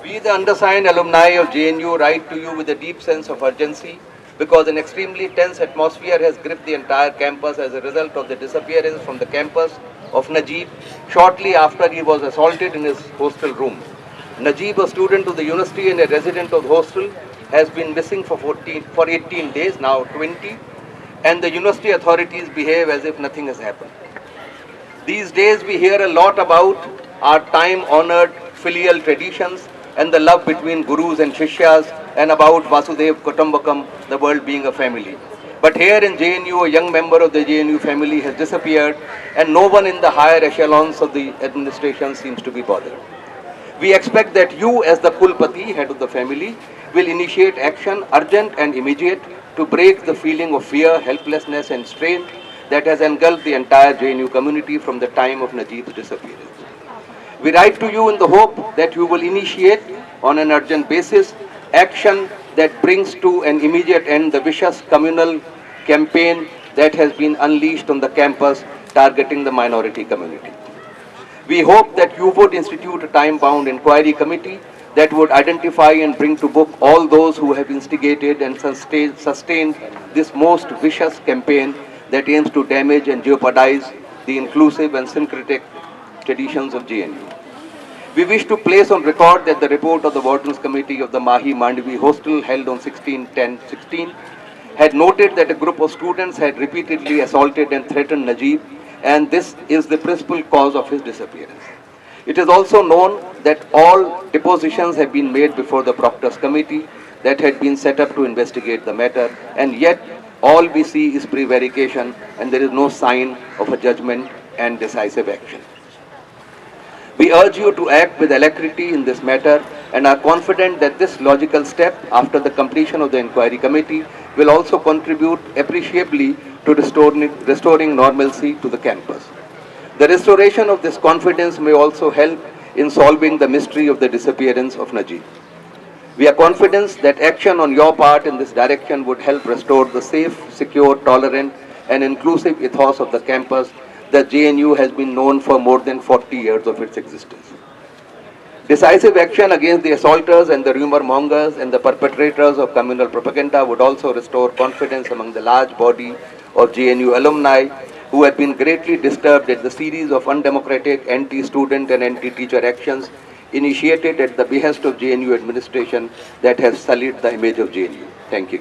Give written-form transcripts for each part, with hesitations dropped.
We, the undersigned alumni of JNU, write to you with a deep sense of urgency because an extremely tense atmosphere has gripped the entire campus as a result of the disappearance from the campus of Najib shortly after he was assaulted in his hostel room. Najib, a student of the university and a resident of the hostel, has been missing for 18 days, now 20, and the university authorities behave as if nothing has happened. These days we hear a lot about our time-honored filial traditions and the love between gurus and shishyas and about Vasudev Kutumbakam, the world being a family. But here in JNU, a young member of the JNU family has disappeared and no one in the higher echelons of the administration seems to be bothered. We expect that you as the Kulpati, head of the family, will initiate action urgent and immediate to break the feeling of fear, helplessness and strain that has engulfed the entire JNU community from the time of Najib's disappearance. We write to you in the hope that you will initiate on an urgent basis action that brings to an immediate end the vicious communal campaign that has been unleashed on the campus targeting the minority community. We hope that you would institute a time-bound inquiry committee that would identify and bring to book all those who have instigated and sustained this most vicious campaign that aims to damage and jeopardize the inclusive and syncretic traditions of JNU. We wish to place on record that the report of the Wardens Committee of the Mahi Mandvi Hostel held on 16/10/16 had noted that a group of students had repeatedly assaulted and threatened Najib, and this is the principal cause of his disappearance. It is also known that all depositions have been made before the Proctors Committee that had been set up to investigate the matter, and yet all we see is prevarication and there is no sign of a judgment and decisive action. We urge you to act with alacrity in this matter and are confident that this logical step after the completion of the inquiry committee will also contribute appreciably to restoring normalcy to the campus. The restoration of this confidence may also help in solving the mystery of the disappearance of Najib. We are confident that action on your part in this direction would help restore the safe, secure, tolerant and inclusive ethos of the campus that JNU has been known for more than 40 years of its existence. Decisive action against the assaulters and the rumor mongers and the perpetrators of communal propaganda would also restore confidence among the large body of JNU alumni who had been greatly disturbed at the series of undemocratic anti-student and anti-teacher actions initiated at the behest of JNU administration that has sullied the image of JNU. Thank you.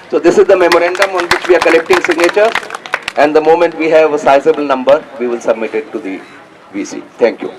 So this is the memorandum on which we are collecting signatures, and the moment we have a sizable number, we will submit it to the VC. Thank you.